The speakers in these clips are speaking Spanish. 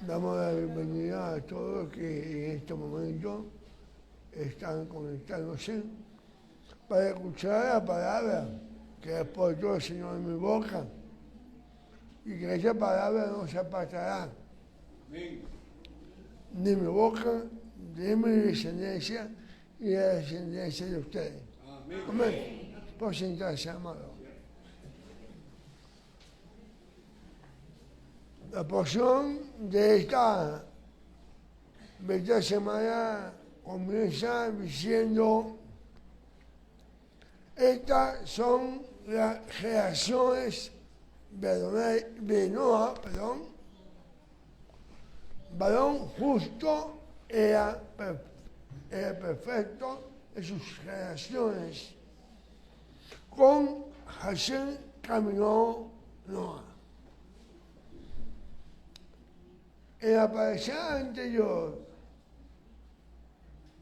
Damos la bienvenida a todos que en este momento están conectándose para escuchar la palabra que después todo el Señor en mi boca y que esa palabra no se apartará de mi boca, de mi descendencia y de la descendencia de ustedes. Amén. Por sentarse, amado. La porción de esta semana comienza diciendo: estas son las generaciones de Noa, varón justo, era perfecto en sus generaciones. Con Hashem caminó Noa. En la parábola anterior,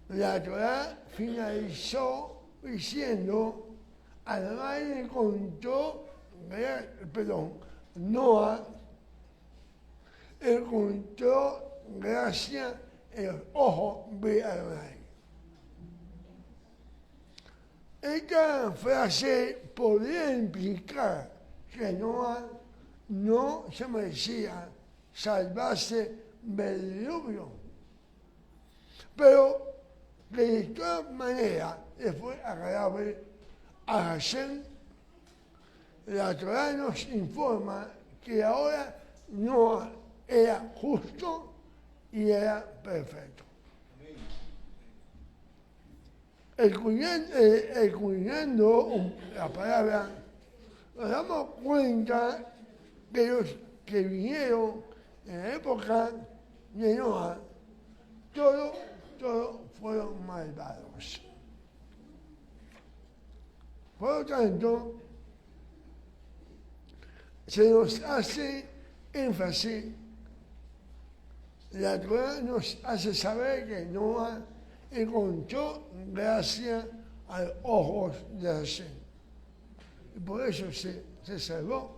la Torá finalizó diciendo: además encontró, Noa encontró gracia en los ojos de Adonai. Esta frase podría implicar que Noa no se merecía salvarse del diluvio, pero que de todas maneras le fue agradable a Hashem. La Torá nos informa que ahora Noa era justo y era perfecto. Escudriñando la palabra, nos damos cuenta que los que vinieron en la época de Noa, todos fueron malvados. Por lo tanto, se nos hace énfasis, la Torá nos hace saber que Noa encontró gracia a los ojos de Hashem. Y por eso se salvó.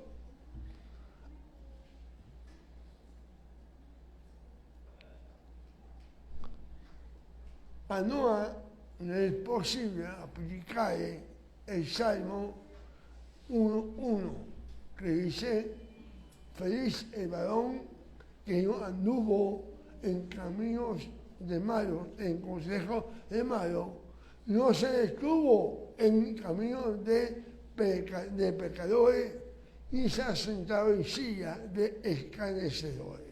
A Noa no es posible aplicar el Salmo 1:1, que dice: feliz el varón que no anduvo en caminos de malos, en consejos de malos, no se detuvo en caminos de pecadores, y se ha sentado en silla de escarnecedores.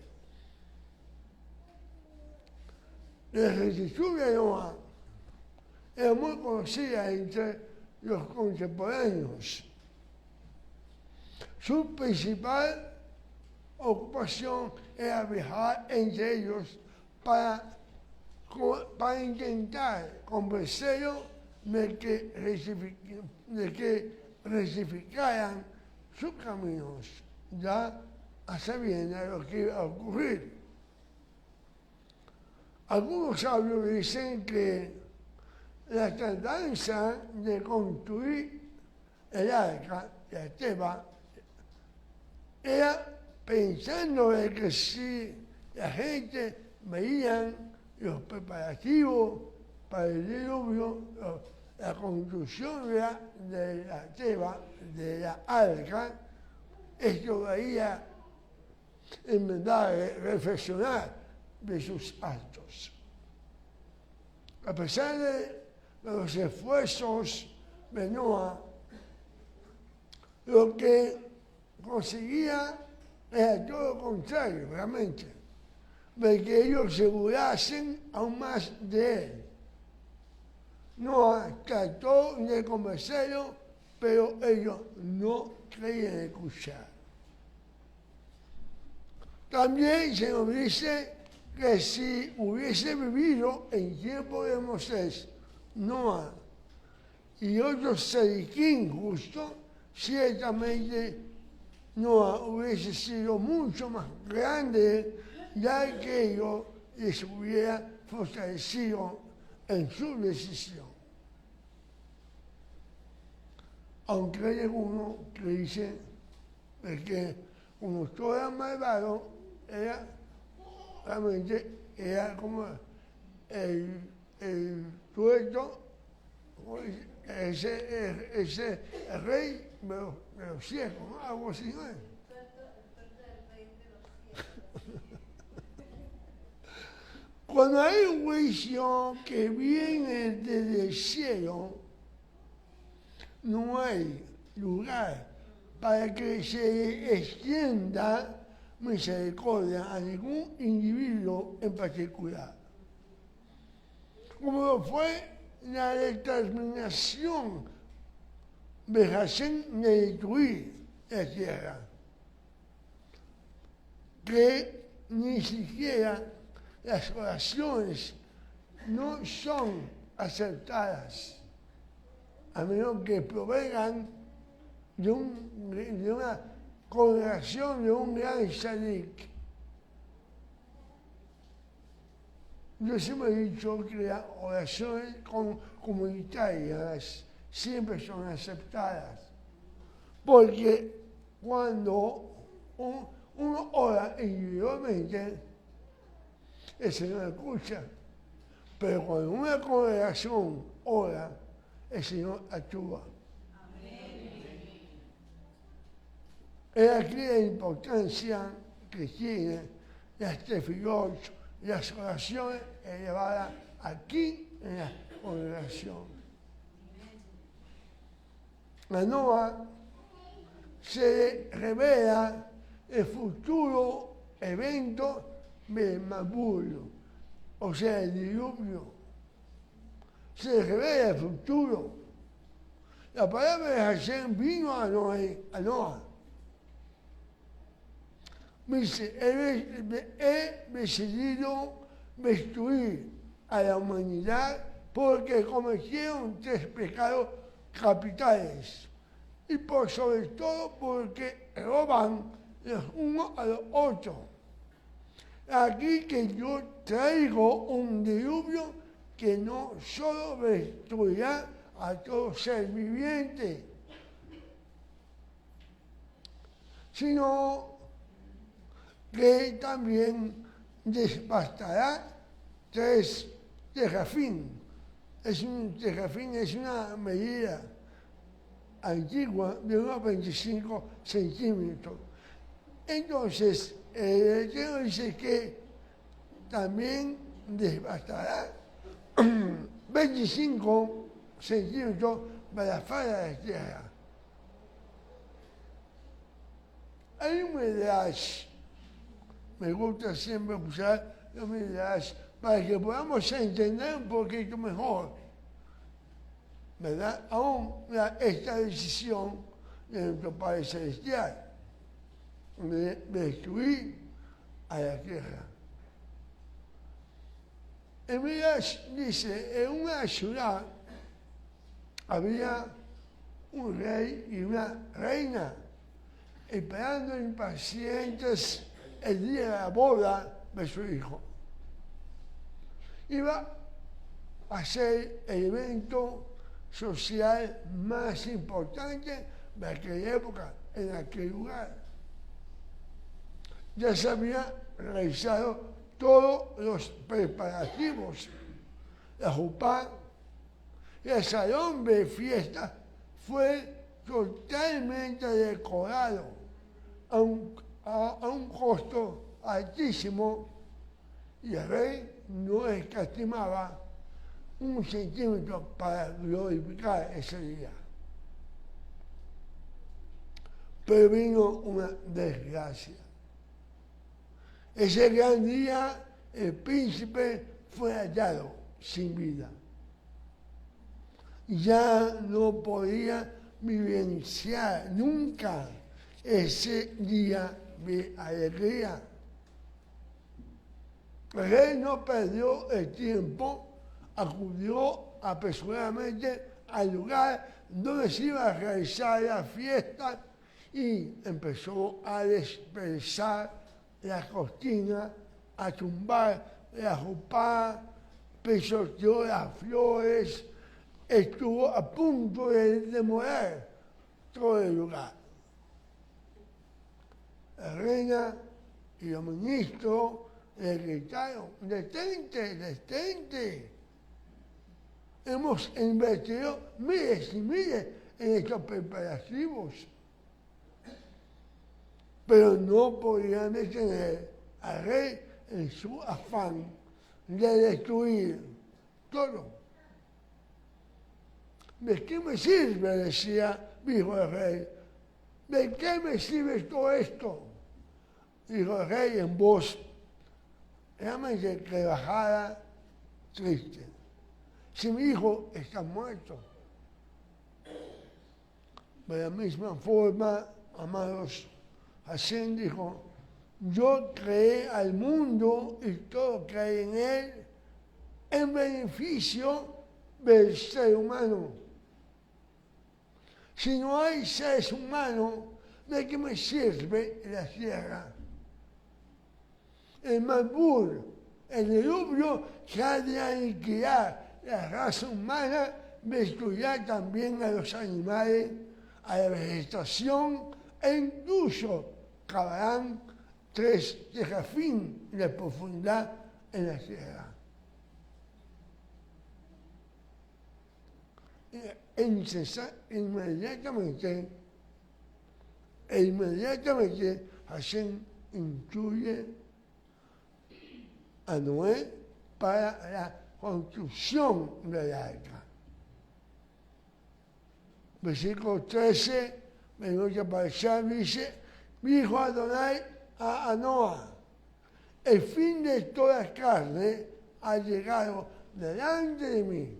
La rectitud de Noa era muy conocida entre los contemporáneos. Su principal ocupación era viajar entre ellos para intentar convencerlos de que rectificaran sus caminos, ya a sabiendas de lo que iba a ocurrir. Algunos sabios dicen que la tardanza de construir el arca, la Teba, era pensando de que si la gente veía los preparativos para el diluvio, la construcción de la Teba, de la arca, esto veía en verdad reflexionar de sus actos. A pesar de los esfuerzos de Noa, lo que conseguía era todo lo contrario, realmente, de que ellos se burlasen aún más de él. Noa trató de convencerlos, pero ellos no querían escuchar. También se nos dice que si hubiese vivido en tiempo de Moisés, Noa y otros sediquín justos, ciertamente Noa hubiese sido mucho más grande, ya que ellos les hubiera fortalecido en su decisión. Aunque hay algunos que dicen que como todo era malvado, era realmente era como el tuerto, ese rey de los ciegos, ¿no? Algo así, ¿no? Cuando hay un juicio que viene desde el cielo, no hay lugar para que se extienda misericordia a ningún individuo en particular. Como fue la determinación de Hashem de destruir la tierra, que ni siquiera las oraciones no son aceptadas, a menos que provengan de una congregación de un gran tzadik. Yo siempre he dicho que las oraciones comunitarias siempre son aceptadas, porque cuando uno ora individualmente, el Señor escucha, pero cuando una congregación ora, el Señor actúa. Es aquí la importancia que tiene las tefilot, las oraciones elevadas aquí en la congregación. A Noa se revela el futuro evento del Mabul, o sea, el diluvio. Se revela el futuro. La palabra de Hashem vino a Noa. Dice, he decidido destruir a la humanidad porque cometieron 3 pecados capitales y por sobre todo porque roban los unos a los otros. Aquí que yo traigo un diluvio que no solo destruirá a todo ser viviente, sino que también devastará 3 terrafín. Terrafín es una medida antigua de unos 25 centímetros. Entonces, el Eterno dice que también devastará 25 centímetros de la faz de la tierra. Hay un midrash, me gusta siempre usar los midrash para que podamos entender un poquito mejor, ¿verdad? Aún esta decisión de nuestro Padre Celestial de destruir a la tierra. El midrash dice, en una ciudad había un rey y una reina esperando impacientes el día de la boda de su hijo. Iba a ser el evento social más importante de aquella época, en aquel lugar. Ya se habían realizado todos los preparativos. La jupá, el salón de fiesta fue totalmente decorado a un costo altísimo y el rey no escatimaba 1 centímetro para glorificar ese día. Pero vino una desgracia. Ese gran día el príncipe fue hallado sin vida. Ya no podía vivenciar nunca ese día de alegría. El rey no perdió el tiempo, acudió apresuradamente al lugar donde se iba a realizar la fiesta y empezó a despezar la cortina, a tumbar la jupá, pisoteó las flores, estuvo a punto de demoler todo el lugar. La reina y los ministros le gritaron, detente, detente. Hemos invertido miles y miles en estos preparativos, pero no podían detener al rey en su afán de destruir todo. ¿De qué me sirve? Dijo el rey. ¿De qué me sirve todo esto? Dijo el rey en voz realmente rebajada, triste. Si mi hijo está muerto. De la misma forma, amados, Hashem dijo, yo creé al mundo y todo que hay en él en beneficio del ser humano. Si no hay seres humanos, ¿de qué me sirve la tierra? El Mabul, el diluvio que ha de aniquilar la raza humana, destruirá también a los animales, a la vegetación e incluso cavarán 3 terrafín de profundidad en la tierra. Inmediatamente Hashem instruye a Noé para la construcción del arca. Versículo 13, vengo a aparecer, dice, dijo Adonai a Noa, el fin de toda carne ha llegado delante de mí,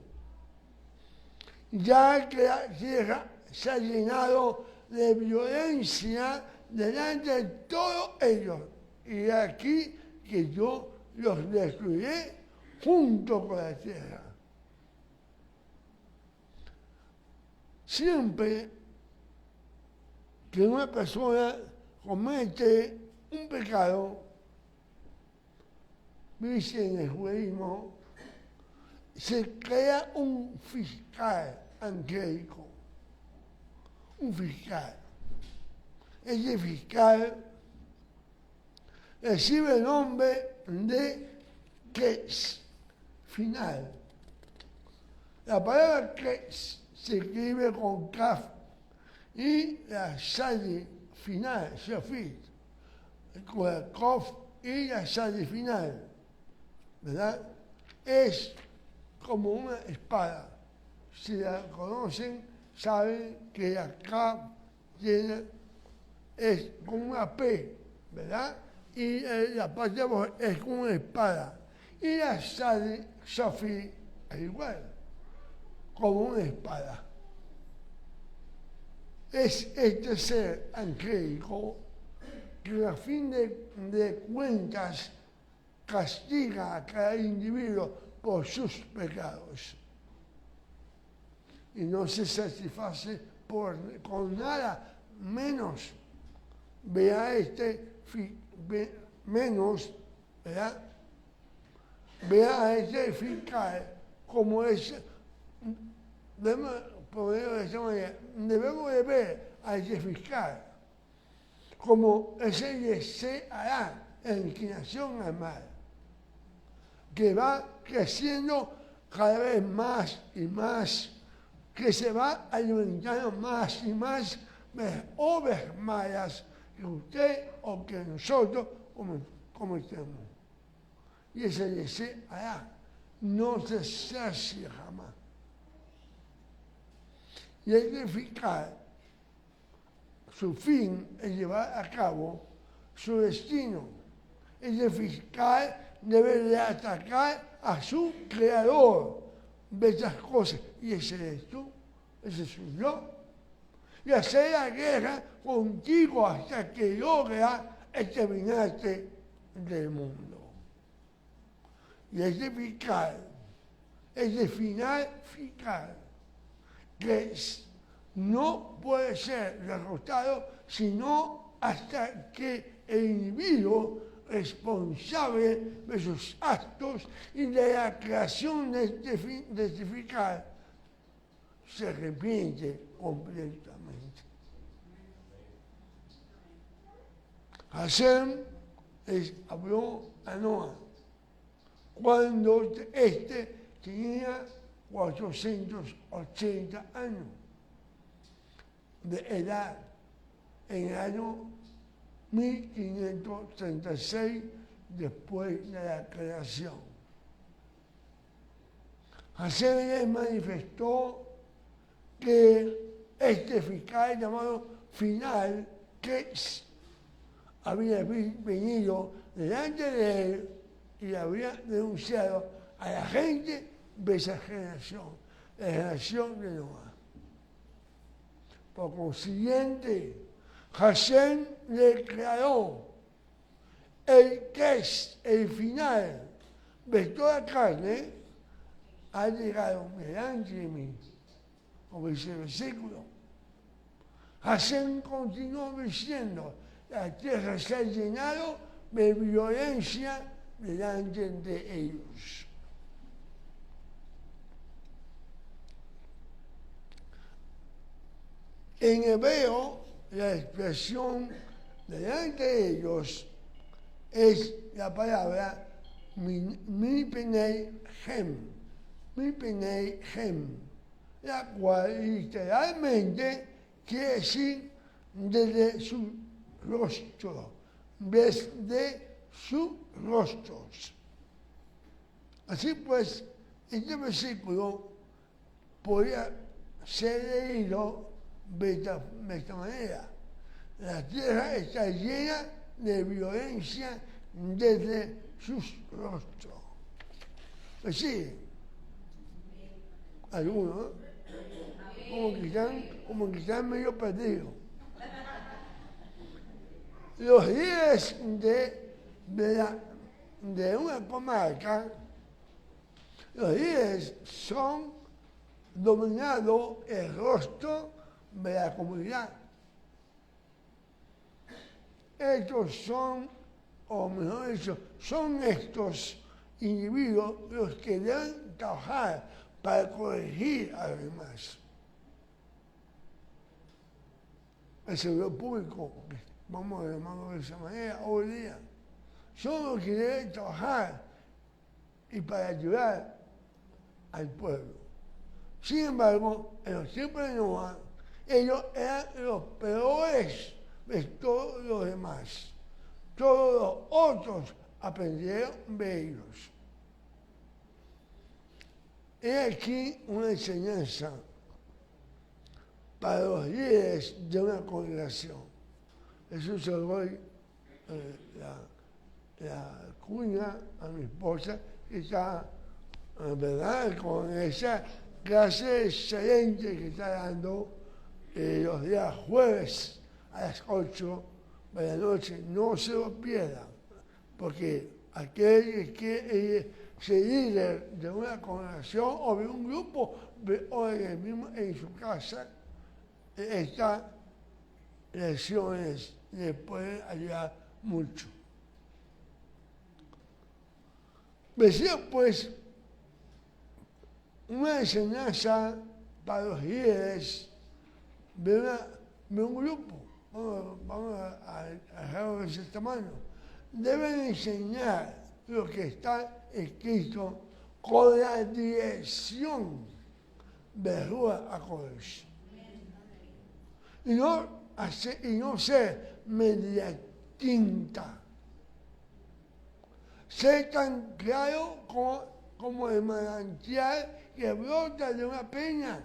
ya que la tierra se ha llenado de violencia delante de todos ellos, y aquí que yo los destruiré junto con la tierra. Siempre que una persona comete un pecado, dice en el judaísmo, se crea un fiscal angélico, un fiscal. Ese fiscal recibe el nombre de Kes, final. La palabra Kes se escribe con Kaf y la Sadi final, Shafit, con el Kof y la Sadi final, ¿verdad? Es como una espada. Si la conocen, saben que la Kaf es como una P, ¿verdad? Y la parte de abajo es como una espada. Y la Sadi Shafit es igual, como una espada. Es este ser angélico que a fin de cuentas castiga a cada individuo por sus pecados y no se satisface con nada menos. ¿Verdad? Vea a este fiscal como es. Debemos de ver a ese fiscal como ese deseo en inclinación al mal, que va creciendo cada vez más y más, que se va alimentando más y más de obras malas que usted o que nosotros cometemos. Y ese deseo no se sacia jamás. Y el fiscal, su fin es llevar a cabo su destino. El fiscal debe de atacar a su creador de estas cosas. Y ese eres tú, ese soy yo. Y hacer la guerra contigo hasta que logra exterminarte del mundo. Y ese fiscal, ese final fiscal, que no puede ser derrotado sino hasta que el individuo responsable de sus actos y de la creación de este fiscal se arrepiente completamente. Hashem habló a Noah cuando este tenía 480 años de edad en el año 1536 después de la creación. Hashem les manifestó que este fiscal llamado final, que había venido delante de él y había denunciado a la gente de esa generación, la generación de Noah. Por consiguiente, Hashem le declaró el que es el final de toda carne ha llegado delante de mí, como dice el versículo. Hashem continuó diciendo, la tierra se ha llenado de violencia delante de ellos. En hebreo, la expresión delante de ellos es la palabra mi penei hem, la cual literalmente quiere decir desde su rostro, desde sus rostros. Así pues, este versículo podría ser leído de esta manera. La tierra está llena de violencia desde sus rostros. Pues sí, algunos, como que están medio perdidos. Los líderes de una comarca, los líderes son dominados el rostro de la comunidad. Estos son, o mejor dicho, son estos individuos los que deben trabajar para corregir a los demás. El servidor público, vamos a llamarlo de esa manera hoy día, son los que deben trabajar y para ayudar al pueblo. Sin embargo, en los tiempos de Noah, ellos eran los peores de todos los demás. Todos los otros aprendieron de ellos. He aquí una enseñanza para los líderes de una congregación. Eso se lo doy la cuña a mi esposa, que está, ¿verdad?, con esa clase excelente que está dando los días jueves a las 8 de la noche. No se lo pierdan, porque aquel que ser líder de una congregación o de un grupo o en su casa, estas lecciones le pueden ayudar mucho. Decía pues una enseñanza para los líderes de un grupo. Vamos a dejarlo de ese tamaño. Deben enseñar lo que está escrito con la dirección de Ruach HaKodesh. Y no ser media tinta. Ser tan claro como el manantial que brota de una peña.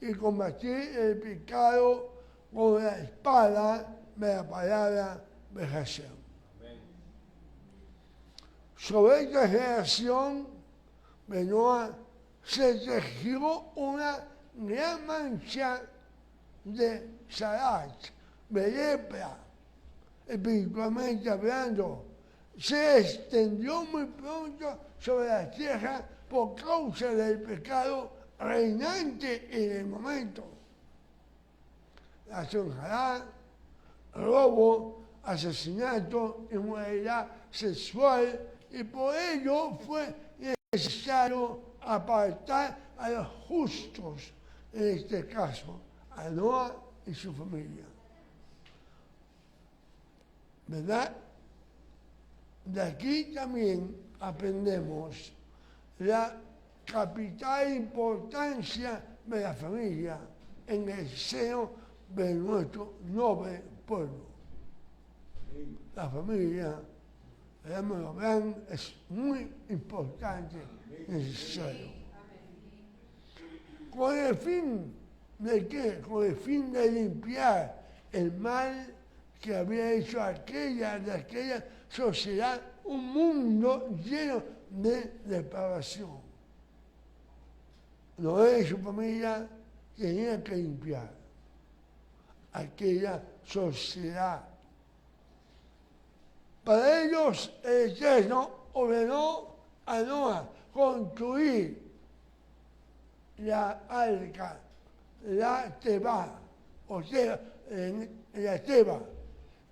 Y combatir el pecado con la espada de la palabra de Hashem. Sobre esta generación de Noah se tejió una gran mancha de sarat, de lepra, espiritualmente hablando. Se extendió muy pronto sobre la tierra por causa del pecado reinante en el momento. La sonjará, robo, asesinato, inmoralidad sexual, y por ello fue necesario apartar a los justos, en este caso, a Noah y su familia. ¿verdad? De aquí también aprendemos la capital importancia de la familia en el seno de nuestro noble pueblo. La familia, lo vean, es muy importante, necesario. ¿Con el fin de qué? Con el fin de limpiar el mal que había hecho de aquella sociedad, un mundo lleno de depravación. Noé y su familia tenían que limpiar aquella sociedad. Para ellos el Eterno ordenó a Noé construir la arca, la teba, o sea, la teba,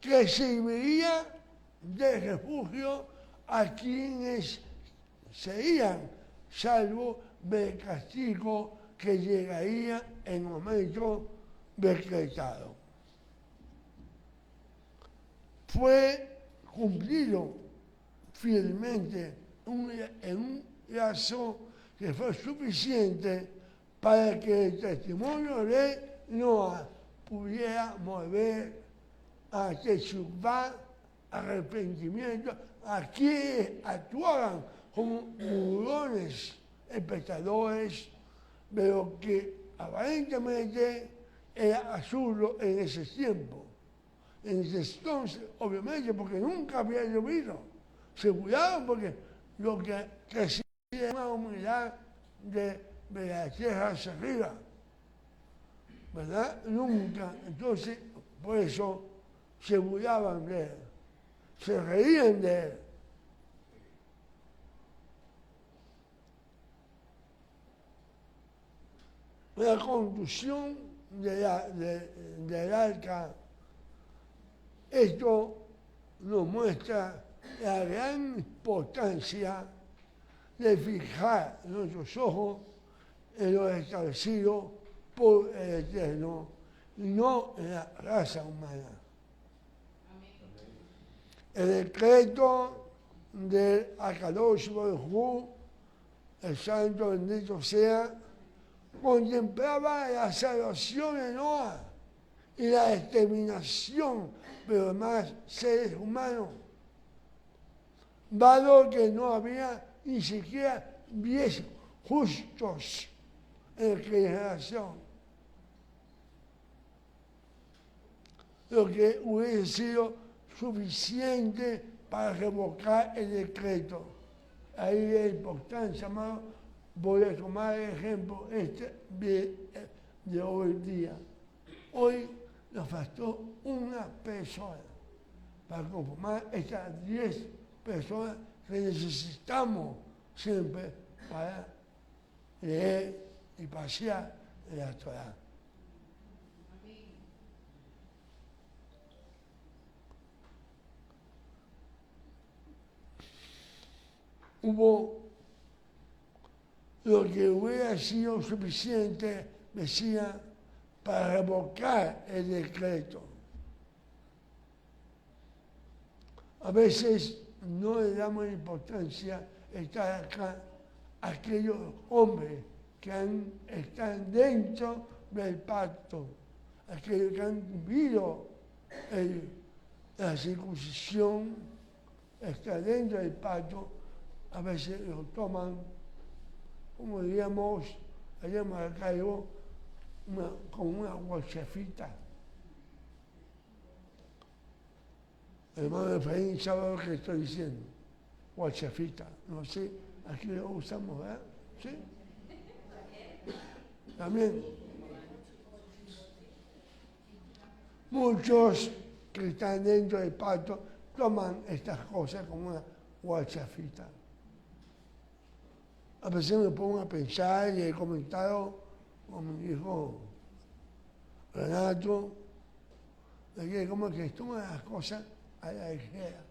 que serviría de refugio a quienes serían salvos del castigo que llegaría en el momento decretado. Fue cumplido fielmente en un plazo que fue suficiente para que el testimonio de Noé pudiera mover a Teshuvá, arrepentimiento, a quienes actuaban como murones espectadores de lo que aparentemente era absurdo en ese tiempo. En ese entonces, obviamente, porque nunca había llovido. Se cuidaban porque lo que crecía era una humedad de la tierra hacia arriba. ¿Verdad? Nunca. Entonces, por eso se burlaban de él, se reían de él. La construcción del arca, esto nos muestra la gran importancia de fijar nuestros ojos en lo establecido por el Eterno, no en la raza humana. El decreto del Akadosh Baruj Hu, el santo bendito sea, contemplaba la salvación de Noé y la exterminación de los demás seres humanos, dado que no había ni siquiera 10 justos en la generación, lo que hubiese sido suficiente para revocar el decreto. Ahí la importancia, amado, voy a tomar el ejemplo de hoy día. Hoy nos faltó una persona para conformar estas 10 personas que necesitamos siempre para leer y pasear la Torah. Hubo lo que hubiera sido suficiente, decía, para revocar el decreto. A veces no le damos importancia estar acá a aquellos hombres que están dentro del pacto, aquellos que han cumplido la circuncisión, está dentro del pacto. A veces lo toman, como diríamos allá en Maracaibo, como una guachafita. El hermano Efraín sabe lo que estoy diciendo. Guachafita. No sé, aquí lo usamos, ¿verdad? ¿Sí? También. Muchos que están dentro del pacto toman estas cosas como una guachafita. A veces me pongo a pensar y he comentado con mi hijo Renato, de que como que toman las cosas a la ligera.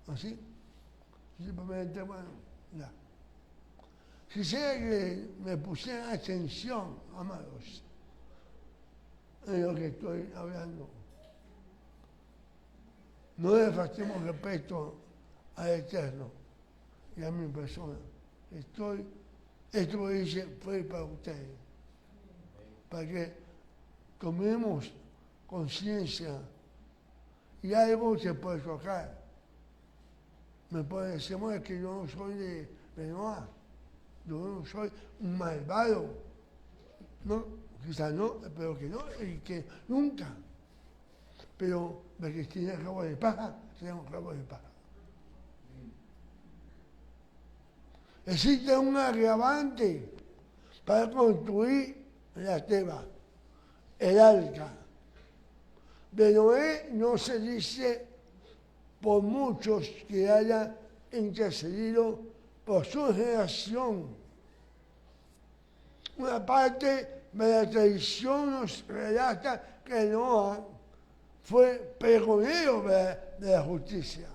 ¿Así? Simplemente, bueno, ya. Quisiera que me pusieran atención, amados, en lo que estoy hablando. no le faltemos respeto al Eterno y a mi persona. Esto que dice fue para ustedes, para que tomemos conciencia y algo se puede tocar. Me puede decir, bueno, es que yo no soy de Benoit, yo no soy un malvado. No, quizás no, pero que no, y que nunca. Pero el que tiene rabo de paja, será un rabo de paja. Existe un agravante para construir la Teba, el arca. De Noé no se dice por muchos que hayan intercedido por su generación. Una parte de la tradición nos relata que Noé fue pregonero de la justicia.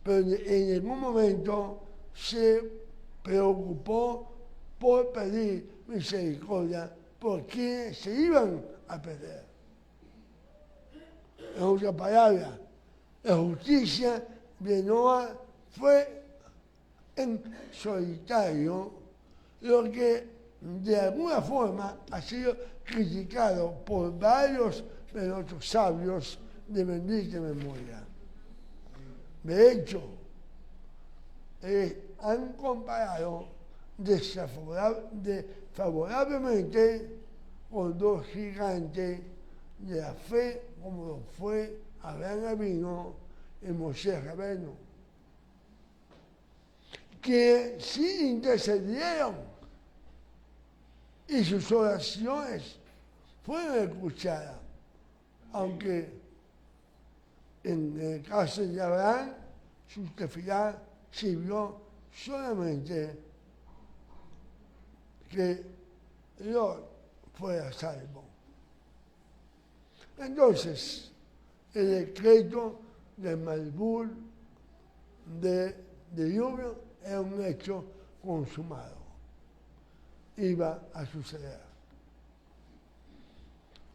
Pero en algún momento se preocupó por pedir misericordia por quienes se iban a perder. En otras palabras, la justicia de Noé fue en solitario, lo que de alguna forma ha sido criticado por varios de nuestros sabios de bendita memoria. De hecho, han comparado favorablemente con dos gigantes de la fe, como lo fue Abraham Avino y Moisés Rabbeinu, que sí intercedieron y sus oraciones fueron escuchadas, aunque en el caso de Abraham, su tefilá sirvió solamente que Lot fuera salvo. Entonces, el decreto del Malbur de diluvio era un hecho consumado. Iba a suceder.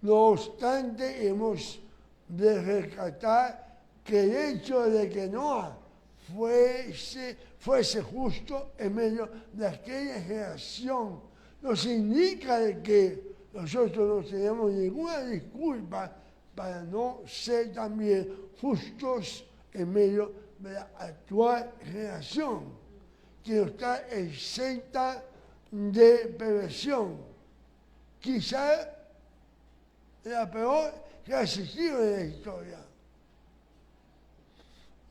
No obstante, hemos de rescatar que el hecho de que Noé fuese justo en medio de aquella generación nos indica de que nosotros no tenemos ninguna disculpa para no ser también justos en medio de la actual generación, que no está exenta de perversión. Quizá la peor que ha existido en la historia.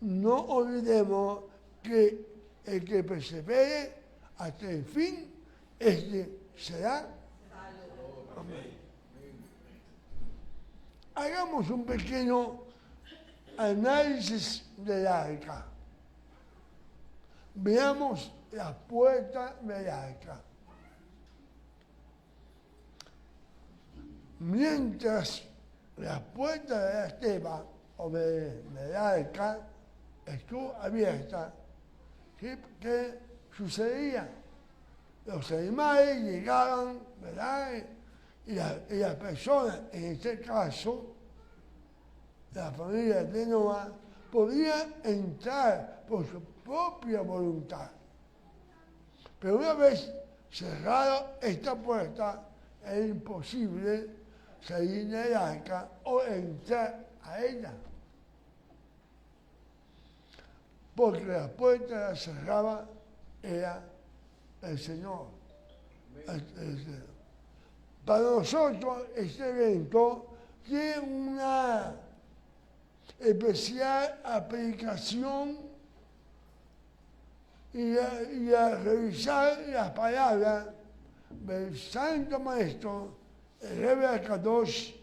No olvidemos que el que persevere hasta el fin, será. Amén. Hagamos un pequeño análisis del arca. Veamos la puerta del arca. Mientras la puerta de la Teba o del arca estuvo abierta, ¿qué sucedía? Los animales llegaban, ¿verdad? Y las personas, en este caso, la familia de Noé, podían entrar por su propia voluntad. Pero una vez cerrada esta puerta, es imposible salir del arca o entrar a ella. Porque la puerta la cerraba era el Señor. Para nosotros este evento tiene una especial aplicación y a revisar las palabras del Santo Maestro, el Rebbe Akadosh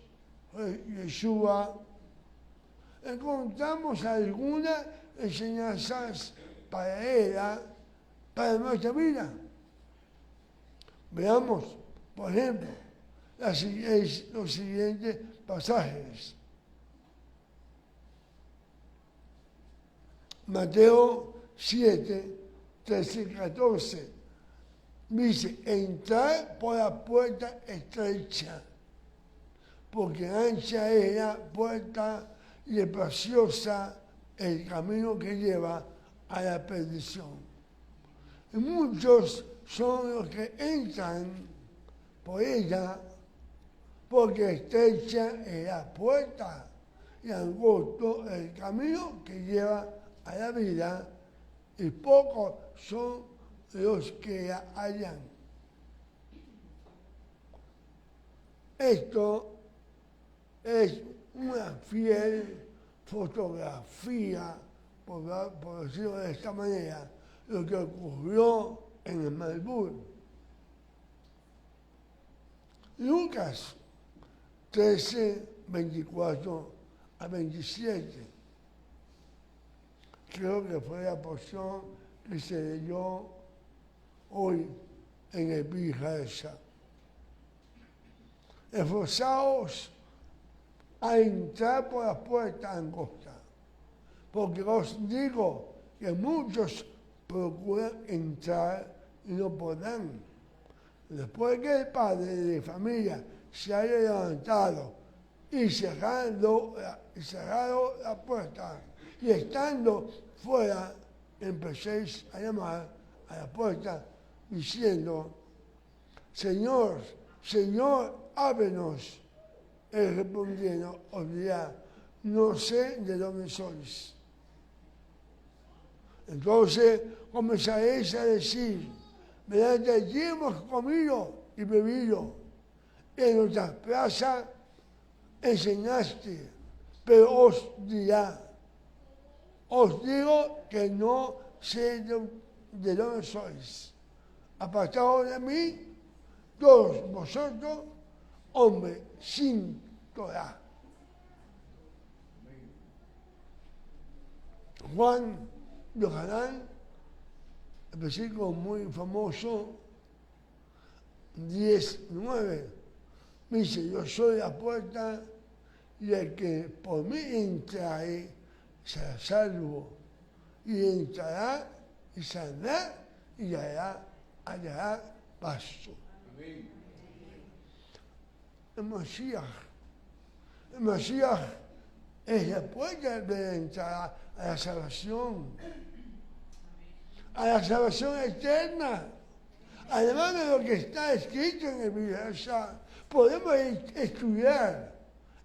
Yeshua, encontramos algunas enseñanzas para ella, para nuestra vida. Veamos, por ejemplo, los siguientes pasajes. Mateo 7, 13 y 14. Dice, entrar por la puerta estrecha, porque ancha es la puerta y espaciosa el camino que lleva a la perdición. Y muchos son los que entran por ella, porque estrecha es la puerta y angosto el camino que lleva a la vida, y pocos son los que la hallan. Esto es una fiel fotografía, por decirlo de esta manera, lo que ocurrió en el Melbourne. Lucas 13, 24 a 27. Creo que fue la porción que se leyó hoy en el Vigesa. Esforzaos a entrar por la puerta angosta, porque os digo que muchos procuran entrar y no podrán. Después que el padre de familia se haya levantado y cerrado la puerta, y estando fuera, empecéis a llamar a la puerta diciendo: Señor, Señor, ábrenos. Él respondiendo os dirá: no sé de dónde sois. Entonces comenzaréis a decir: mediante allí hemos comido y bebido, en nuestras plazas enseñaste. Pero os dirá: os digo que no sé de dónde sois. Apartados de mí, todos vosotros, hombres sin Torah. Juan Yohanan, el versículo muy famoso, 10:9, dice: yo soy la puerta, y el que por mí entrare será salvo, y entrará y saldrá y hallará pasto. Amén. El Mashiach es la puerta de entrada a la salvación eterna. Además de lo que está escrito en el Vigesa, podemos estudiar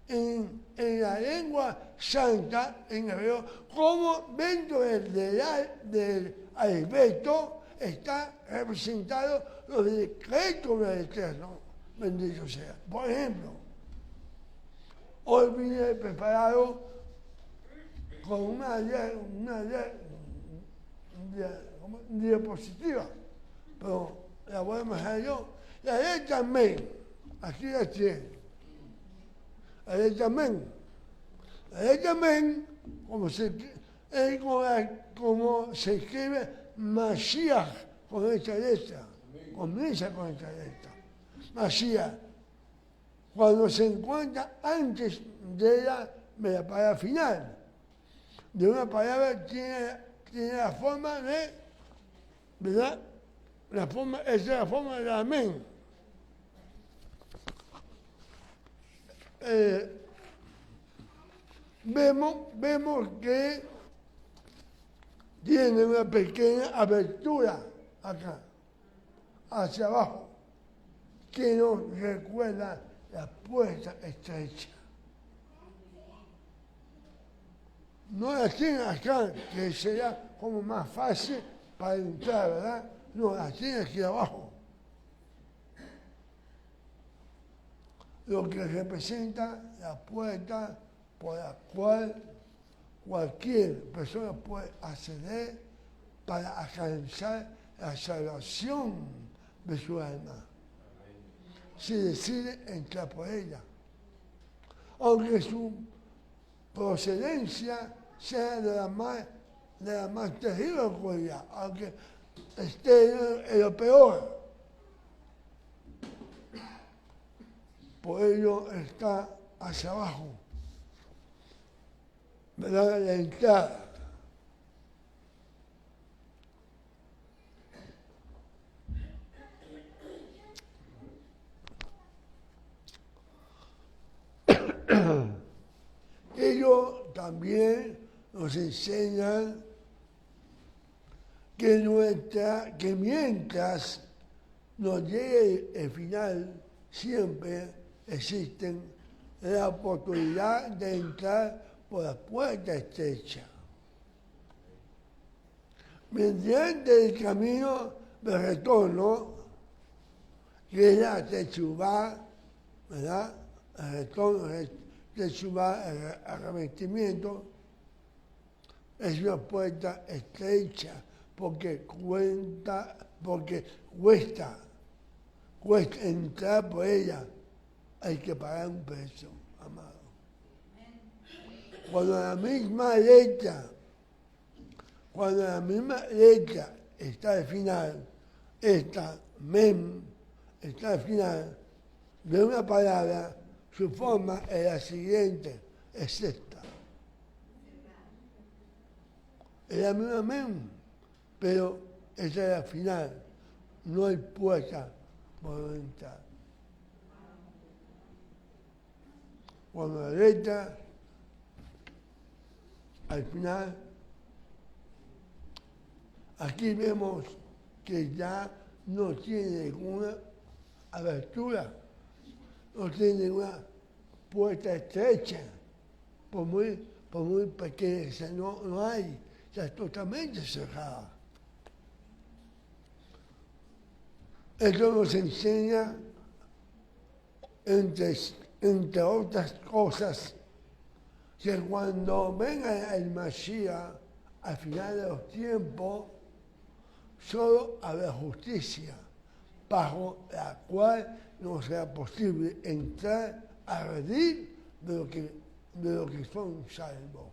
en la lengua santa, en hebreo, cómo dentro del alfabeto está representado los decretos del Eterno. Bendito sea. Por ejemplo, hoy vine preparado con una diapositiva, pero la voy a dejar yo. La letra Men, aquí la tiene. La letra Men. La letra Men, como se escribe Mashiach con esta letra, comienza con esta letra. Mashiach, cuando se encuentra antes de la palabra final, de una palabra tiene la forma de, ¿verdad? Esa es la forma del amén. Vemos que tiene una pequeña abertura acá, hacia abajo, que nos recuerda la puerta estrecha. No la tiene acá, que sería como más fácil para entrar, ¿verdad? No, la tiene aquí abajo. Lo que representa la puerta por la cual cualquier persona puede acceder para alcanzar la salvación de su alma, si decide entrar por ella. Aunque su procedencia sea de la más terrible oscuridad, aunque esté en lo peor. Por ello está hacia abajo, ¿verdad? La entrada. Ello también nos enseñan que mientras nos llegue el final, siempre existe la oportunidad de entrar por la puerta estrecha. Mediante el camino de retorno, que es la Techubá, ¿verdad? El retorno, Techubá, el arrepentimiento, es una puerta estrecha porque cuesta entrar por ella. Hay que pagar un precio, amado. Cuando la misma letra está al final, esta mem está al final de una palabra, su forma es la siguiente, es esta. Es la misma mem, pero esta es la final, no hay puerta por entrar. Cuando la letra al final, aquí vemos que ya no tiene ninguna abertura, no tiene ninguna puerta estrecha, por muy pequeña que sea, no hay, está totalmente cerrada. Esto nos enseña, entre otras cosas, que cuando venga el Mashiach al final de los tiempos, solo habrá justicia, bajo la cual no será posible entrar a redir de lo que son salvos.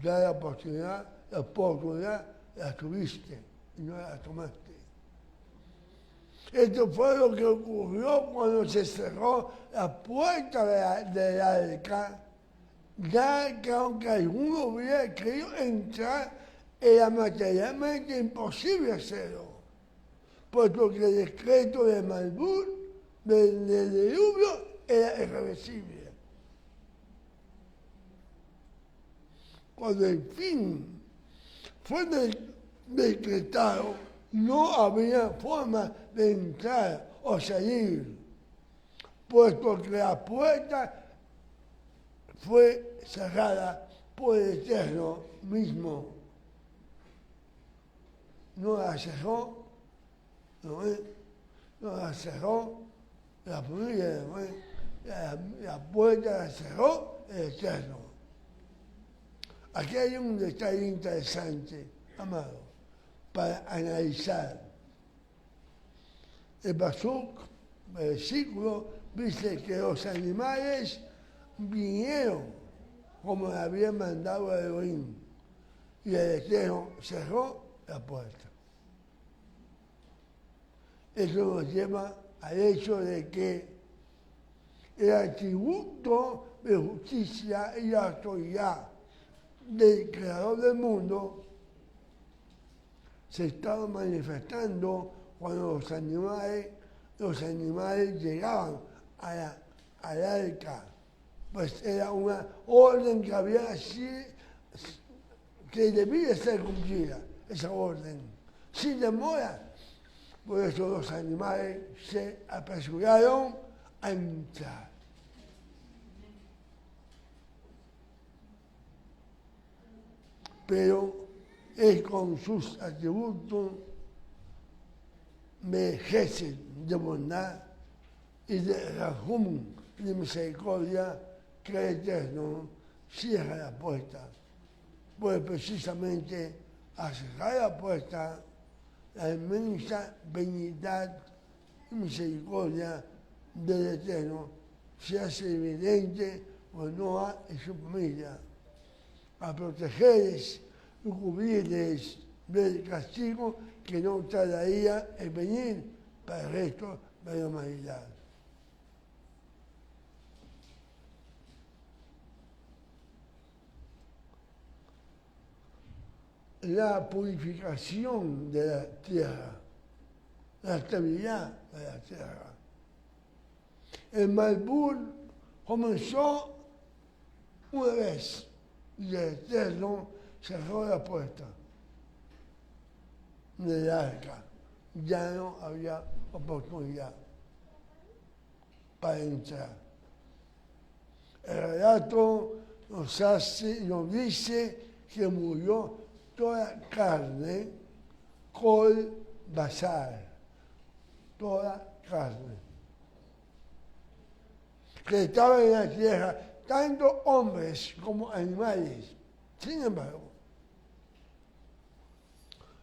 Ya la oportunidad la tuviste y no la tomaste. Esto fue lo que ocurrió cuando se cerró la puerta del arca, ya que aunque alguno hubiera querido entrar, era materialmente imposible hacerlo, puesto que el decreto de Malbur, del diluvio, era irreversible. Cuando el fin fue decretado, no había forma de entrar o salir, puesto que la puerta fue cerrada por el Eterno mismo. No la cerró, no la cerró la familia de Noé, la puerta la cerró el Eterno. Aquí hay un detalle interesante, amado, para analizar. El versículo, dice que los animales vinieron como le había mandado a Elohim, y el Eterno cerró la puerta. Eso nos lleva al hecho de que el atributo de justicia y autoridad del Creador del mundo se estaba manifestando cuando los animales llegaban al arca, pues era una orden que había así, que debía ser cumplida, esa orden, sin demora. Por eso los animales se apresuraron a entrar. Pero es con sus atributos de Gesed, de bondad, y de Rahum, de misericordia, que el Eterno cierra la puerta. Pues precisamente al cerrar la puerta, la inmensa benignidad y misericordia del Eterno se hace evidente por Noah y su familia, a protegerles y cubrirles del castigo que no tardaría en venir para el resto de la humanidad. La purificación de la tierra, la estabilidad de la tierra. El Malbur comenzó una vez y el Eterno cerró la puerta del arca. Ya no había oportunidad para entrar. El relato nos dice que murió toda carne con basar, toda carne. Que estaba en la tierra, tanto hombres como animales. Sin embargo,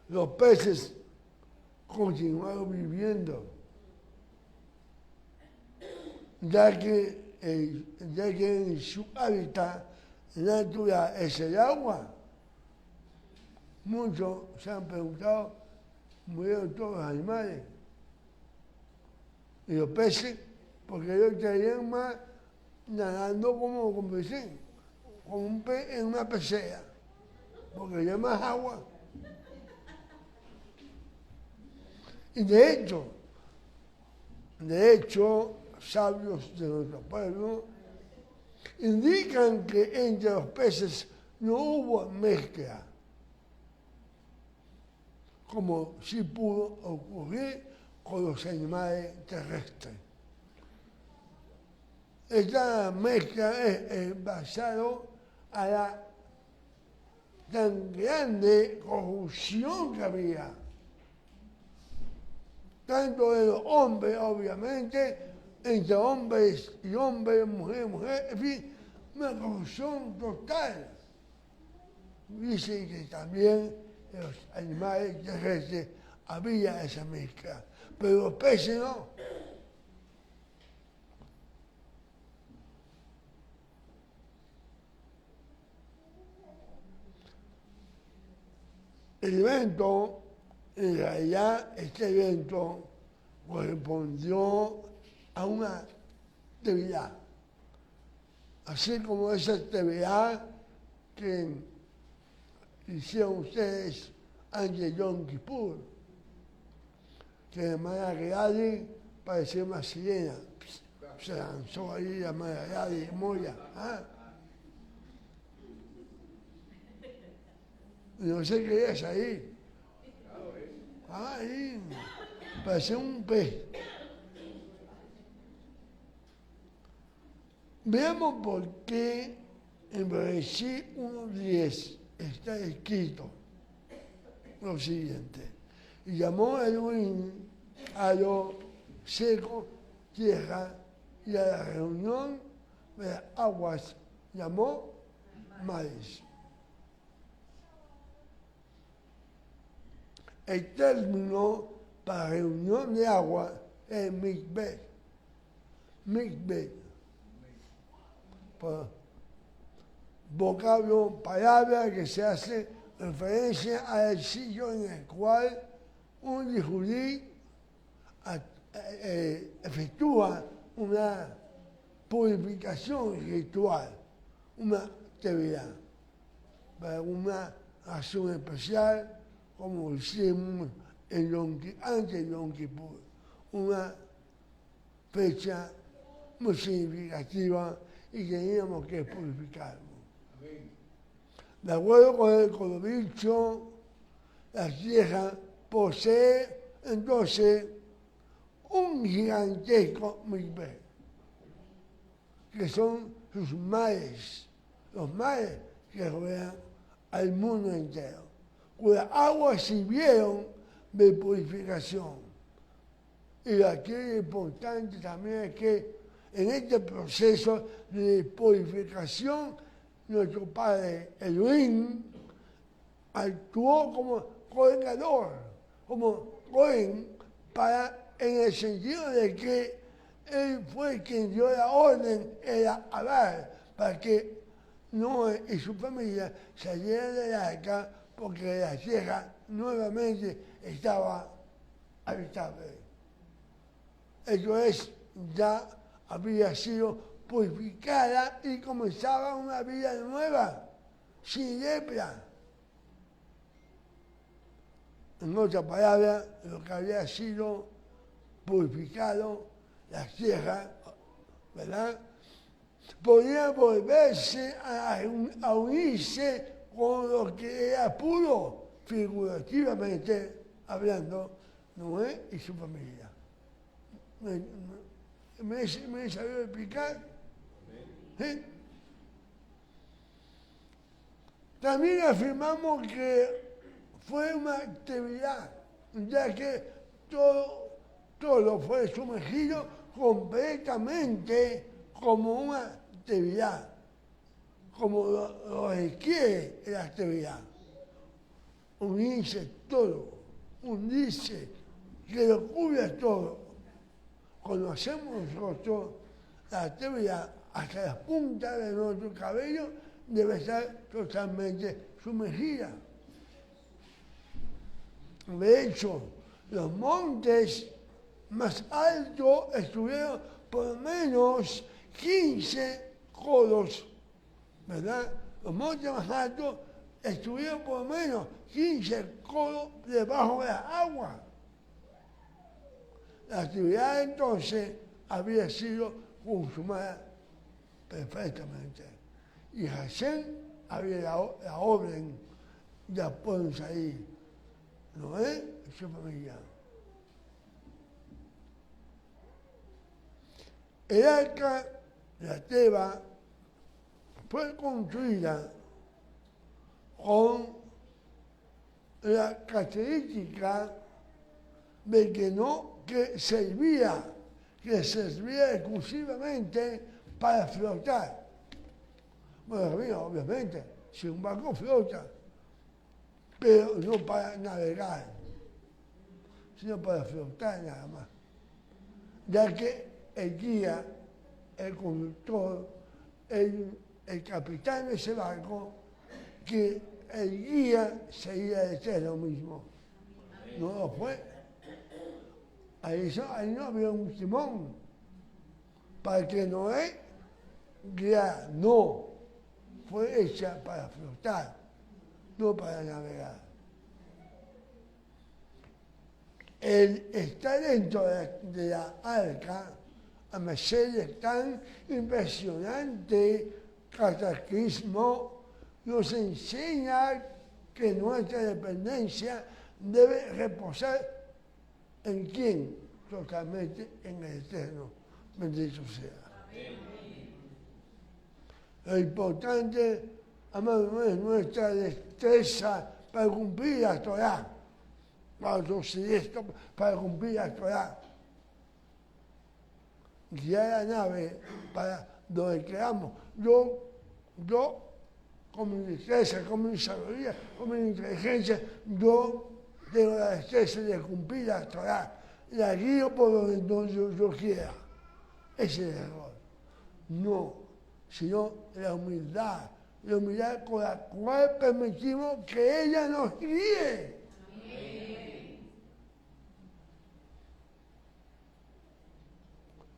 los peces continuaron viviendo, ya que en su hábitat natural es el agua. Muchos se han preguntado, ¿murieron todos los animales? Y los peces, porque ellos estarían más nadando como dicen, como un pez en una pecera, porque hay más agua. Y de hecho, sabios de nuestro pueblo indican que entre los peces no hubo mezcla, como sí pudo ocurrir con los animales terrestres. Esta mezcla es basado a la tan grande corrupción que había, tanto de los hombres, obviamente, entre hombres y hombres, mujer y mujer, en fin, una corrupción total. Dice que también en los animales terrestres había esa mezcla, pero los peces no. El evento, en realidad, este evento correspondió a una actividad, así como esa actividad que hicieron ustedes antes de Yom Kippur, que de manera real parecía una sirena. Se lanzó ahí la manera real, Moya. No sé qué es ahí. Ahí, parecía un pez. Veamos por qué en Bereshit 1:10 está escrito lo siguiente. Y llamó Elohim a lo seco tierra y a la reunión de las aguas llamó mares. El término para reunión de agua es mikveh. Mikveh. Vocablo, palabra que se hace referencia al sitio en el cual un yehudí efectúa una purificación ritual, una actividad, para una acción especial, como hicimos antes de Yom Kippur, una fecha muy significativa y teníamos que purificarlo. De acuerdo con lo dicho, la tierra posee entonces un gigantesco mikveh, que son sus mares, los mares que rodean al mundo entero, cuyas aguas sirvieron de purificación. Y aquí lo importante también es que en este proceso de purificación, nuestro Padre Elohim actuó como coordinador, como Cohen, en el sentido de que él fue quien dio la orden, era Agar, para que Noé y su familia salieran del arca, porque la tierra nuevamente estaba habitable. Eso es, ya había sido purificada y comenzaba una vida nueva, sin lepra. En otras palabras, lo que había sido purificado, la tierra, ¿verdad? podía volverse a unirse con lo que era puro, figurativamente hablando, Noé y su familia. ¿Me he sabido explicar? ¿Sí? También afirmamos que fue una actividad, ya que todo fue sumergido completamente como una actividad, como lo requiere la actividad. Unirse todo, hundirse, que lo cubra todo. Cuando hacemos nosotros la actividad hasta la punta de nuestro cabello, debe estar totalmente sumergida. De hecho, los montes más altos estuvieron por lo menos 15 codos, ¿verdad? Los montes más altos estuvieron por lo menos 15 codos debajo de la agua. La actividad entonces había sido consumada perfectamente. Y Hashem había dado la orden, ya pueden salir. Noé y su familia. El arca, la Teba, fue construida con la característica de que servía exclusivamente para flotar. Bueno, obviamente, si un barco flota, pero no para navegar, sino para flotar nada más. Ya que el guía, el conductor, el capitán de ese barco, que el guía seguía detrás de lo mismo. No lo fue. Ahí no había un timón para que Noé guiara. No, fue hecha para flotar, no para navegar. El estar dentro de la arca, a merced de tan impresionante cataclismo, nos enseña que nuestra dependencia debe reposar en quién, totalmente en el Eterno. Bendito sea. Amén. Lo importante, amados, no es nuestra destreza para cumplir la Torah, para cumplir la Torah. Guiar la nave para donde queramos. Yo, con mi destreza, con mi sabiduría, con mi inteligencia, yo tengo la destreza de cumplir la Torah. La guío por donde yo quiera. Ese es el error. No, sino la humildad con la cual permitimos que ella nos guíe.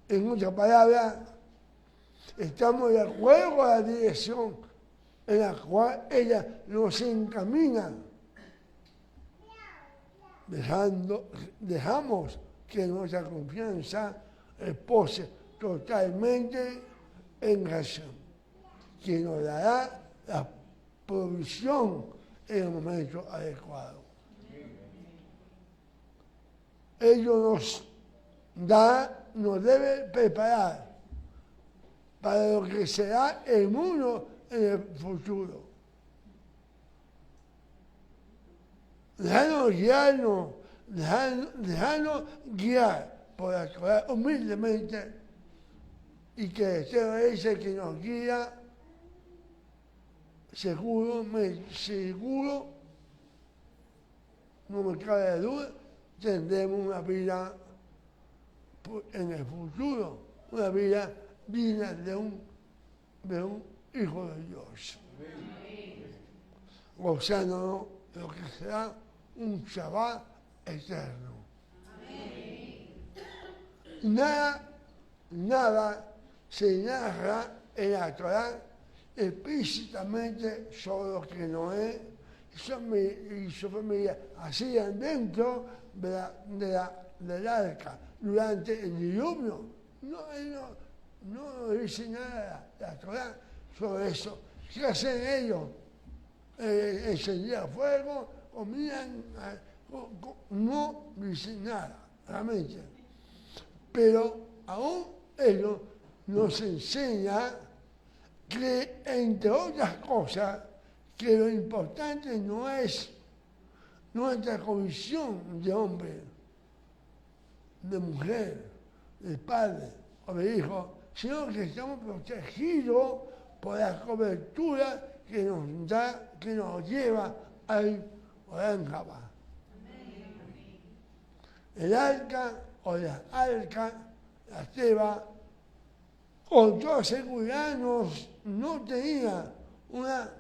En otras palabras, estamos de acuerdo con la dirección en la cual ella nos encamina. Dejamos que nuestra confianza repose totalmente en Hashem, quien nos dará la provisión en el momento adecuado. Ello nos debe preparar para lo que será el mundo en el futuro. Dejarnos guiar por la Torah humildemente y que sea ese que nos guía seguro, no me cabe duda, tendremos una vida en el futuro, una vida digna de un hijo de Dios. Gozando lo que será un Shabbat eterno. Nada se narra en la Torah explícitamente sobre lo que Noé y su familia hacían dentro del arca durante el diluvio. no dice nada la Torá sobre eso. ¿Qué hacen ellos? Encendían fuego, comían, no dicen nada, realmente. Pero aún ellos nos enseñan que, entre otras cosas, que lo importante no es nuestra condición de hombre, de mujer, de padre o de hijo, sino que estamos protegidos por la cobertura que nos da, que nos lleva al Orángaba. El arca o las arcas, la Teba, con toda seguridad no tenía una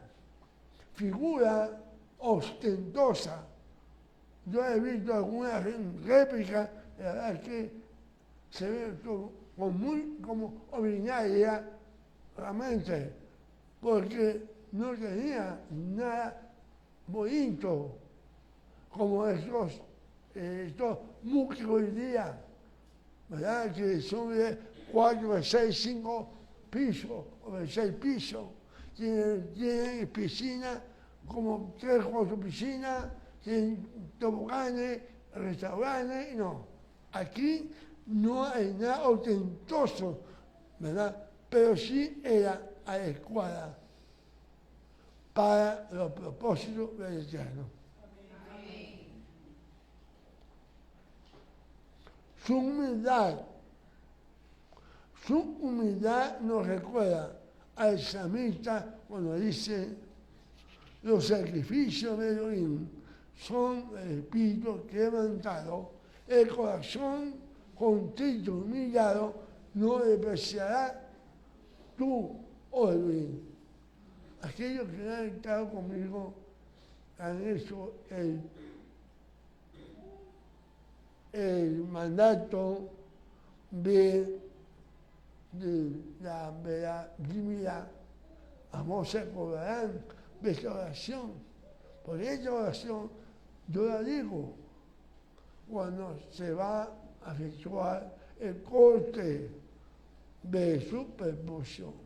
figura ostentosa. Yo he visto algunas réplicas, la verdad que se ve muy como ordinaria, realmente, porque no tenía nada bonito como estos músicos hoy día, ¿verdad? Que son de 4, de 6, 5 pisos o de 6 pisos. Tienen piscina, como 3 o 4 piscinas, tienen toboganes, restaurantes, no. Aquí no hay nada ostentoso, ¿verdad? Pero sí era adecuada para los propósitos del Eterno. Su humildad nos recuerda al samita cuando dice: los sacrificios de Elohim son el espíritu quebrantado, el corazón contrito y humillado no despreciará tú, oh Elohim. Aquellos que han estado conmigo han hecho el mandato de la verdadera, vamos a cobrarán de esta oración. Por esta oración yo la digo cuando se va a efectuar el corte de superposición.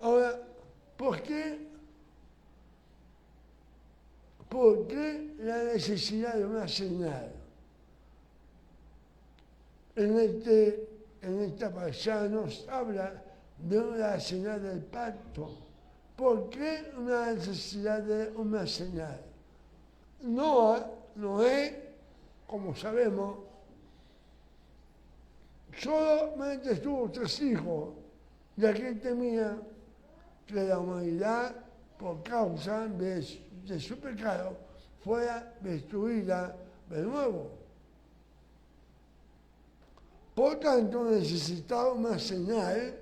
Ahora, ¿por qué la necesidad de una señal? En esta pasada nos habla de una señal del pacto. ¿Por qué una necesidad de una señal? Noé, como sabemos, solamente tuvo 3 hijos, ya que temía que la humanidad, por causa de su pecado, fuera destruida de nuevo. Por tanto, necesitaba una señal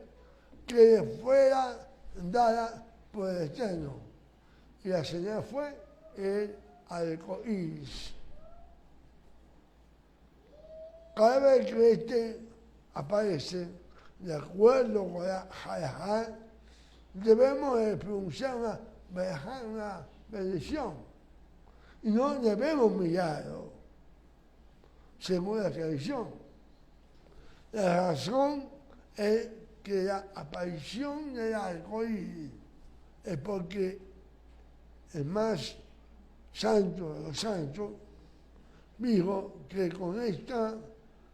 que le fuera dada por el Eterno. Y la señal fue el arco iris. Cada vez que este aparece, de acuerdo con la halajá, debemos pronunciar una bendición. Y no debemos mirarlo, según la tradición. La razón es que la aparición del arco iris es porque el más santo de los santos dijo que con esta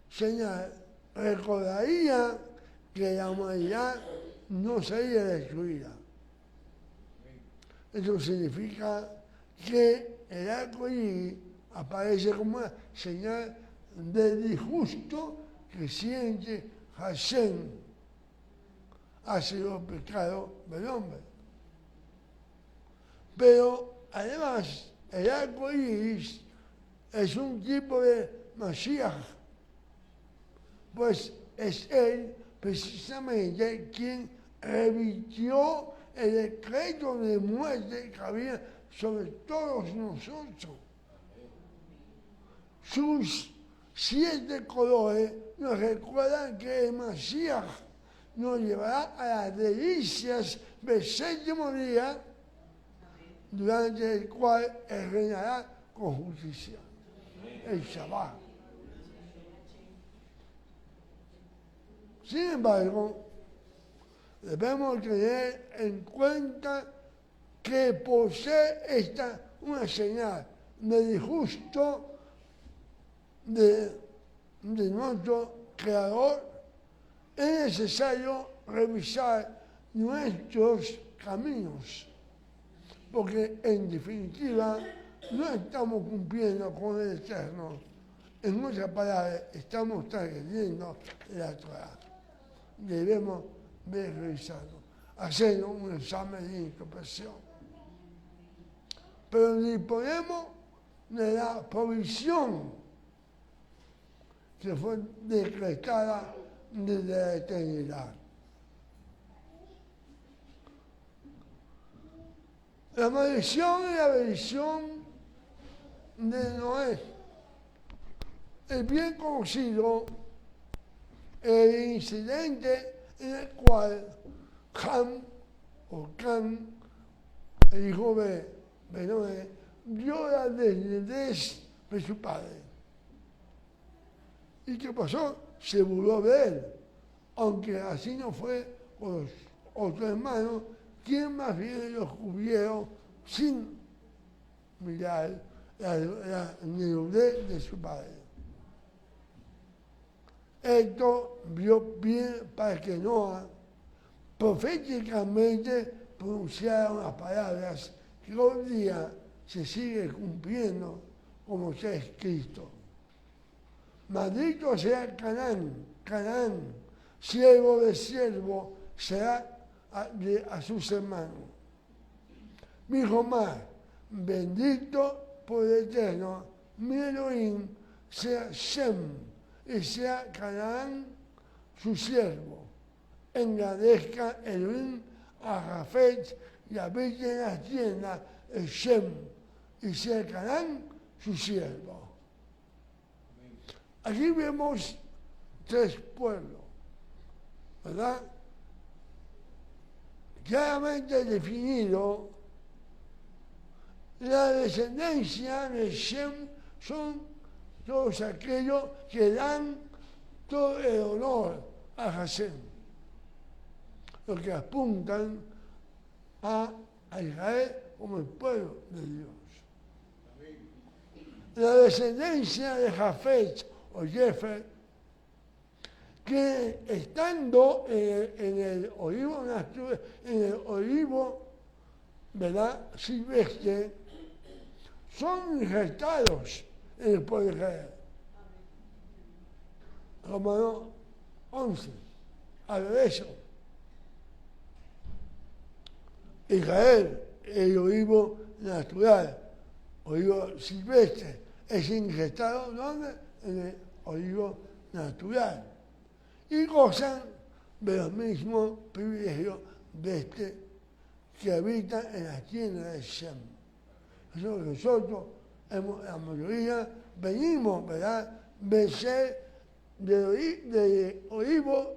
señal recordaría que la humanidad no sería destruida. Eso significa que el arco iris aparece como una señal del disgusto que siente Hashem hacia los pecados del hombre. Pero además, el arco iris es un tipo de Mashiach, pues es él precisamente quien revirtió el decreto de muerte que había sobre todos nosotros. Sus 7 colores nos recuerdan que el Mashiach nos llevará a las delicias del 7º día, durante el cual él reinará con justicia, el Shabbat. Sin embargo, debemos tener en cuenta que posee una señal del justo de nuestro Creador. Es necesario revisar nuestros caminos, porque en definitiva no estamos cumpliendo con el Eterno. En otras palabras, estamos transgrediendo la Torah. Debemos revisarlo, hacer un examen de introspección. Pero disponemos de la provisión que fue decretada desde la eternidad. La maldición y la bendición de Noé es bien conocido el incidente en el cual Cam, el hijo de Noé, vio la desnudez de su padre. ¿Y qué pasó? Se burló de él, aunque así no fue con los otros hermanos, quien más bien los cubrieron sin mirar la desnudez de su padre. Esto vio bien para que Noah proféticamente pronunciara unas palabras que hoy día se sigue cumpliendo como está escrito. Maldito sea Canaán, siervo de siervo será a sus hermanos. Mi hijo más, bendito por el Eterno, mi Elohim, sea Shem, y sea Canaán su siervo. Engrandezca Elohim a Jafet y habite en las tiendas el Shem, y sea Canaán su siervo. Aquí vemos tres pueblos, ¿verdad? Claramente definido. La descendencia de Shem son todos aquellos que dan todo el honor a Hashem, los que apuntan a Israel como el pueblo de Dios. La descendencia de Jafet o Jefer, que estando en el olivo natural, en el olivo, ¿verdad?, silvestre, son injertados en el pueblo de Israel. Romanos 11, habla de eso. Israel, el olivo natural, olivo silvestre, es injertado ¿dónde? En el olivo natural. Y gozan de los mismos privilegios de que habitan en la tierra de Shem. Eso es lo que nosotros, la mayoría, venimos, ¿verdad?, de ser de olivo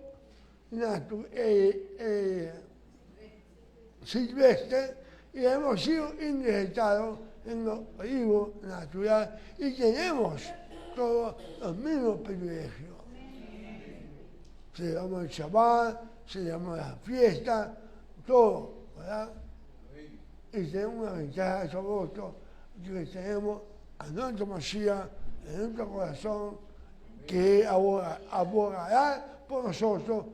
silvestre, y hemos sido injertados en los olivos naturales y tenemos todos los mismos privilegios. Celebramos el Shabbat, celebramos la fiesta, todo, ¿verdad? Y tenemos una ventaja sobre otro, que tenemos a nuestro Mashiach en nuestro corazón, que abogará por nosotros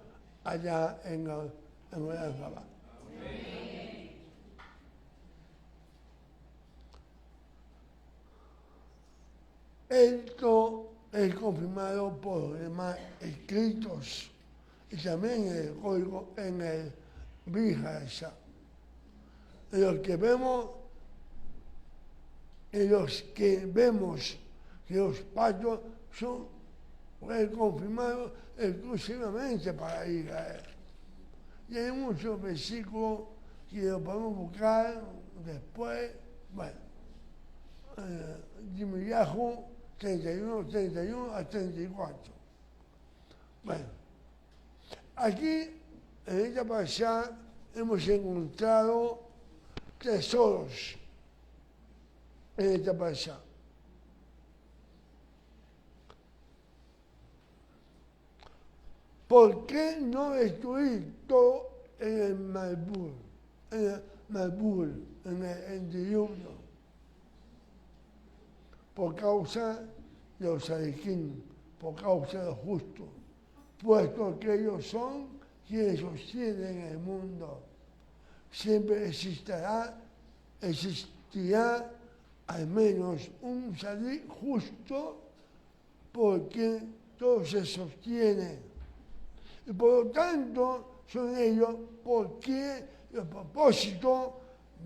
allá en el Shabbat. Esto es confirmado por los demás escritos y también en el código, en el Bihasha. En los que vemos que los pactos son confirmados exclusivamente para Israel. Y hay muchos versículos que lo podemos buscar después. Bueno, Yirmiyahu 31 a 34. Bueno, aquí en esta pasada hemos encontrado tesoros en esta pasada. ¿Por qué no destruir todo en el Mabul, en diluvio? Por causa de los sadiquín, por causa de los justos, puesto que ellos son quienes sostienen el mundo. Siempre existirá al menos un sadí justo porque todo se sostiene. Y por lo tanto son ellos porque los propósitos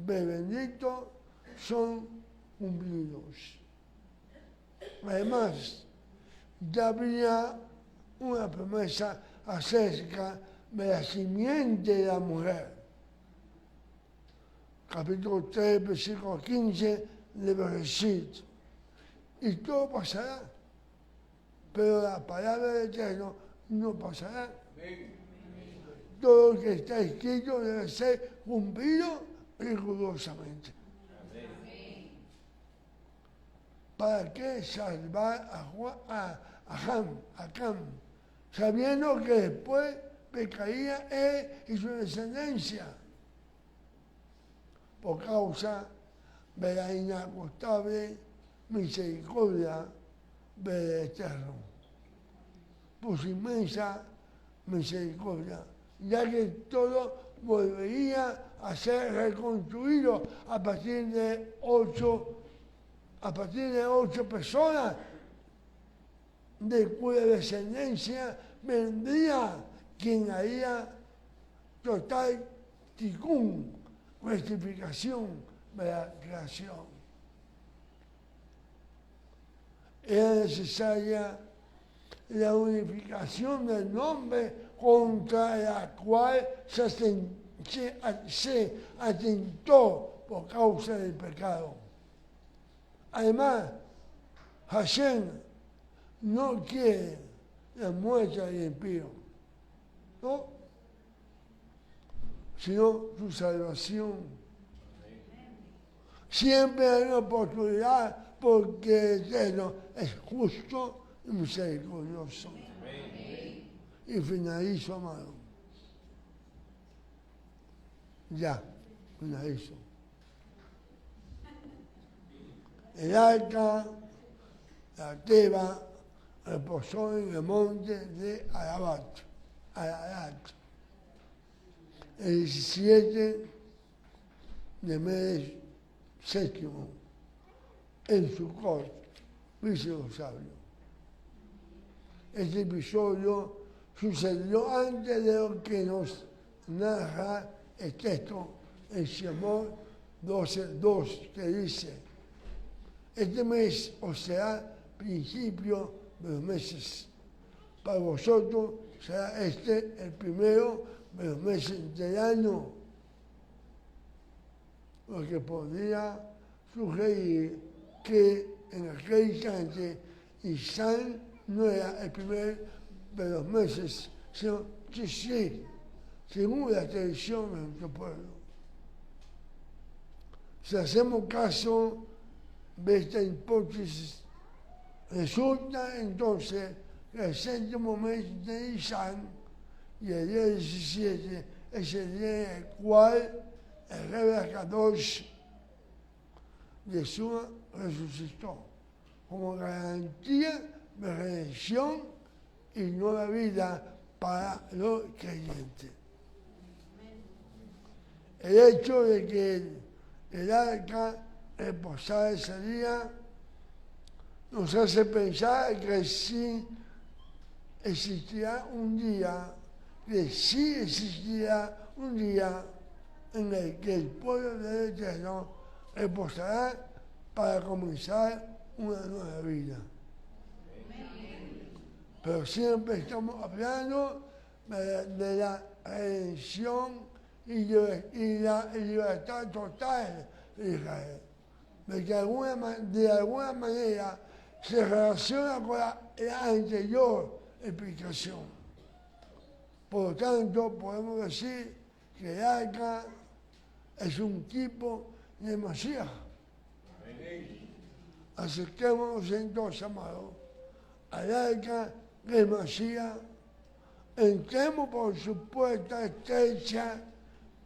del bendito son cumplidos. Además, ya había una promesa acerca de la simiente de la mujer. Capítulo 3, versículo 15 de Bereshit. Y todo pasará, pero la palabra del Eterno no pasará. Todo lo que está escrito debe ser cumplido rigurosamente. ¿Para qué salvar a Cam, sabiendo que después pecaría él y su descendencia? Por causa de la inagotable misericordia del Eterno, por su inmensa misericordia, ya que todo volvería a ser reconstruido a partir de ocho personas, de cuya descendencia vendría quien haría total tikkun, rectificación de la creación. Era necesaria la unificación del nombre contra la cual se atentó por causa del pecado. Además, Hashem no quiere la muerte del impío, ¿no? Sino su salvación. Siempre hay una oportunidad porque el Eterno es justo y misericordioso. Y finalizo, amado. Ya, finalizo. El arca, la Teba, reposó en el monte de Ararat, el 17 de mes séptimo, en Sucot, dice los sabios. Este episodio sucedió antes de lo que nos narra el texto en Shemot 12:2, que dice: este mes, o sea, principio de los meses. Para vosotros será este el primero de los meses del año. Lo que podría sugerir que en aquel instante Nisan no era el primer de los meses, sino Tishri, según la tradición de nuestro pueblo. Si hacemos caso de esta hipótesis, resulta entonces que el séptimo mes de Nisan y el día 17 es el día en el cual el Rey Akadosh, Jesús, resucitó como garantía de redención y nueva vida para los creyentes. El hecho de que el arca reposara ese día nos hace pensar que sí existirá un día en el que el pueblo del Eterno reposará para comenzar una nueva vida. Pero siempre estamos hablando de la redención y la libertad total de Israel. De que de alguna manera se relaciona con la anterior explicación. Por lo tanto, podemos decir que el arca es un tipo de Mashiach. Acerquémonos entonces, amados, al arca del Mashiach, entremos por su puerta estrecha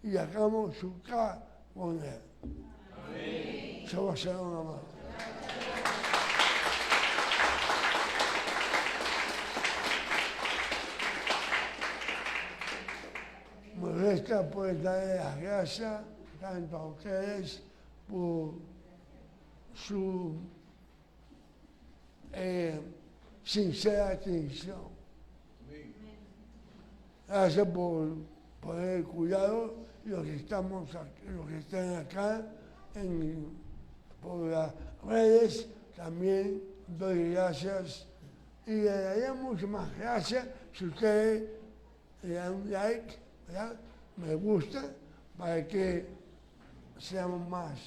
y hagamos su casa con él. Amén. Shabbat shalom, amado. Me resta pues darle las gracias tanto a ustedes por su sincera atención. Gracias por el cuidado los que estamos aquí, los que están acá por las redes. También doy gracias y le daría mucho más gracias si ustedes le dan un like, ¿verdad? Me gusta, para que seamos más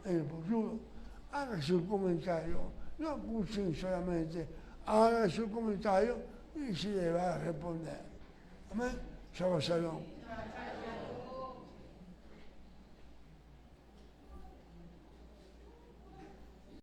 en el futuro. Haga su comentario, no escuchen solamente, haga su comentario y se le va a responder. Amén. Shabbat shalom.